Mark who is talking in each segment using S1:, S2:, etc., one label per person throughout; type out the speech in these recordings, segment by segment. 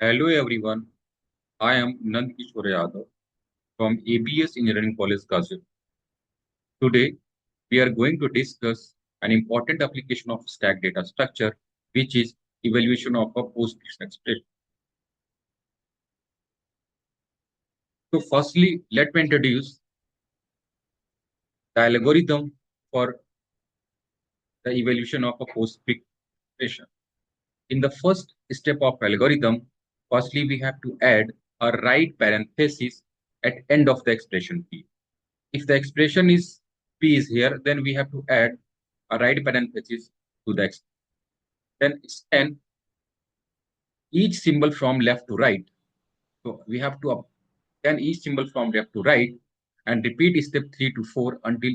S1: Hello everyone, I am Nand Kishore Yadav from ABES Engineering College, Gazipur. Today, we are going to discuss an important application of stack data structure, which is evaluation of a Postfix expression. So firstly, let me introduce the algorithm for the evaluation of a Postfix expression. In the first step of algorithm, firstly, we have to add a right parenthesis at end of the expression P. If the expression is P is here, then we have to add a right parenthesis to the expression. Then scan each symbol from left to right. So we have to scan each symbol from left to right and repeat step 3 to 4 until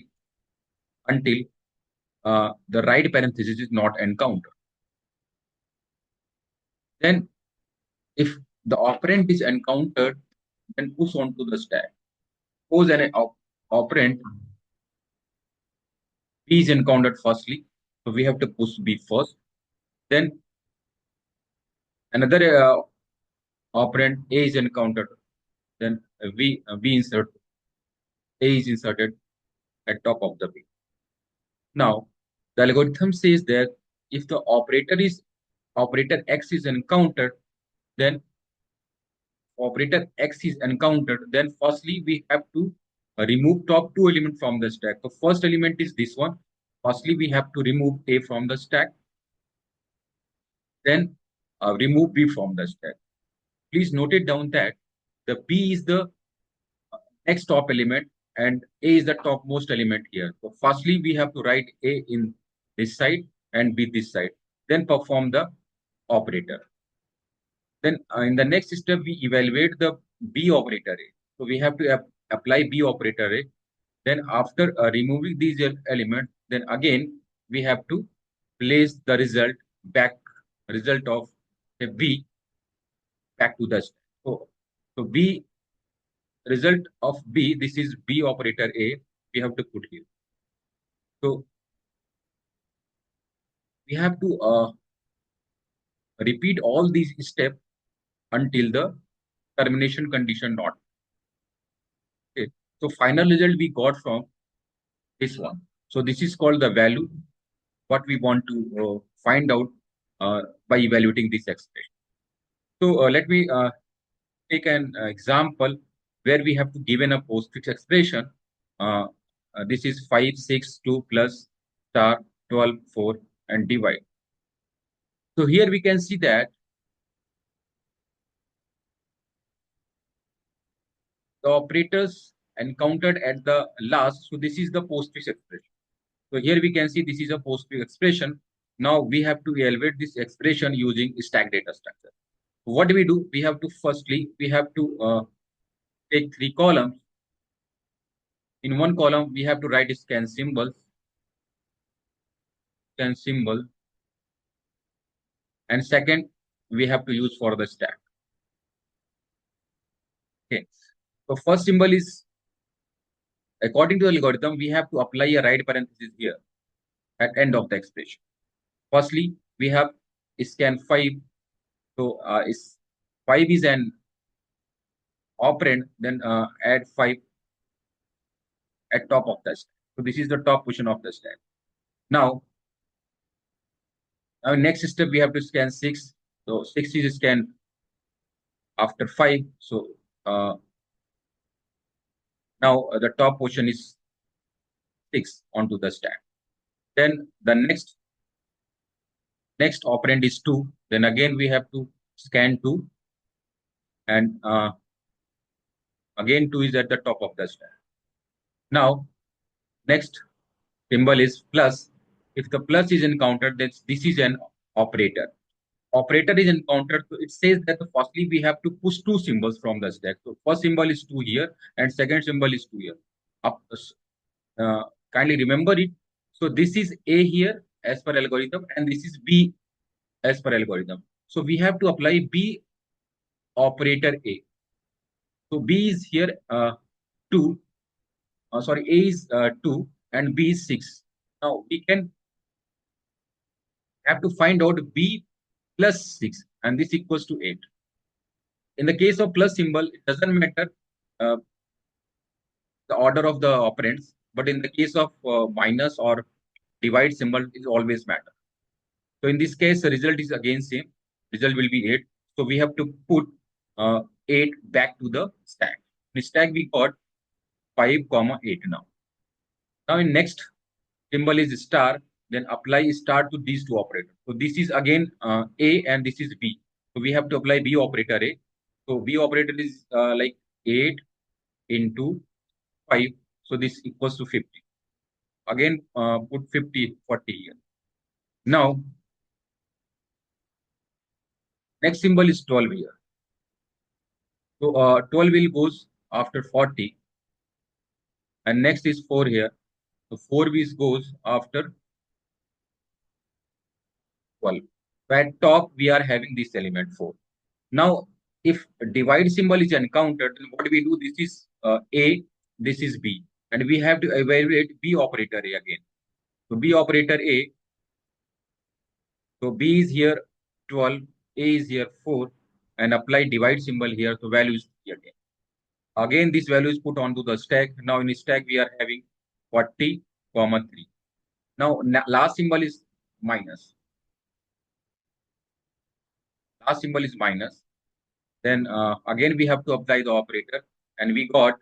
S1: the right parenthesis is not encountered. Then if the operand is encountered, then push on to the stack. Suppose an operand B is encountered firstly, so we have to push B first. Then another operand A is encountered, then B insert A is inserted at top of the B. Now, the algorithm says that if the operator X is encountered, then firstly we have to remove top two elements from the stack. The first element is this one. Firstly, we have to remove A from the stack, then remove B from the stack. Please note it down that the B is the next top element and A is the topmost element here. So firstly, we have to write A in this side and B this side, then perform the operator. Then in the next step, we evaluate the B operator A. So we have to apply B operator A. Then after removing these elements, then again, we have to place the result of a B back to the stack. So B result of B, this is B operator A, we have to put here. So we have to repeat all these steps until the termination condition not. Okay. So final result we got from this one. So this is called the value, what we want to find out by evaluating this expression. So let me take an example where we have to given a postfix expression. This is 5, 6, 2 plus star 12, 4 and divide. So here we can see that the operators encountered at the last. So this is the postfix expression. So here we can see this is a postfix expression. Now we have to evaluate this expression using stack data structure. What do? We have to take 3 columns. In one column, we have to write scan symbol, and second, we have to use for the stack. Okay. So first symbol is, according to the algorithm, we have to apply a right parenthesis here at end of the expression. Firstly, we have scan 5. So 5 is an operand, then add 5 at top of the stack. So this is the top position of the stack. Now, next step we have to scan 6. So 6 is scanned after 5. So now the top position is 6 onto the stack. Then the next operand is 2. Then again we have to scan 2, and again 2 is at the top of the stack. Now next symbol is plus. If the plus is encountered, then this is an operator. Operator is encountered, so it says that firstly we have to push 2 symbols from the stack. So first symbol is 2 here and second symbol is 2 here. Kindly remember it. So this is A here as per algorithm and this is B as per algorithm. So we have to apply B operator A. So B is here 2. A is 2 and B is 6. Now we can have to find out B plus 6 and this equals to 8. in the case of plus symbol, it doesn't matter uh, the order of the operands, but in the case of minus or divide symbol, it always matter. So in this case, the result is again same. Result will be 8. So we have to put 8 back to the stack. In stack we got 5, 8 now. Now in next symbol is star, then apply star to these two operators. So this is again A and this is B. So we have to apply B operator A. So B operator is like 8 into 5. So this equals to 50. Again put 50, 40 here. Now next symbol is 12 here. So 12 will goes after 40. And next is 4 here. So 4 is goes after 12. So at top we are having this element 4. Now if divide symbol is encountered, then what we do, this is A, this is B. And we have to evaluate B operator A again. So B operator A, so B is here 12, A is here 4, and apply divide symbol here. So value is 3 again. Again, this value is put onto the stack. Now in the stack, we are having 40, 3. Now last symbol is minus. Last symbol is minus. Then again, we have to apply the operator. And we got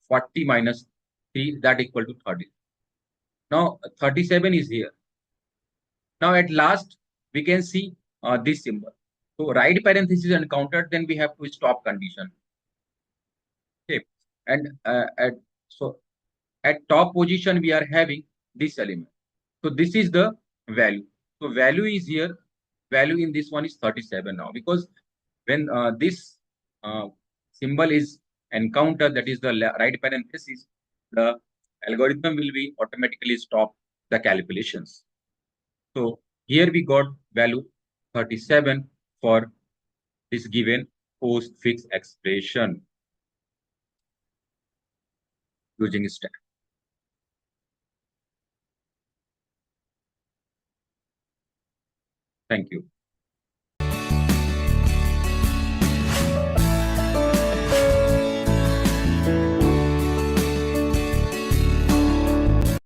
S1: 40 minus 3, that equal to 30. Now 37 is here. Now at last, we can see this symbol. So right parenthesis encountered, then we have to stop condition. Okay. And so at top position, we are having this element. So this is the value. So value is here. Value in this one is 37 now, because when this symbol is encountered, that is the right parenthesis, the algorithm will be automatically stop the calculations. So here we got value 37 for this given postfix expression using stack. Thank you.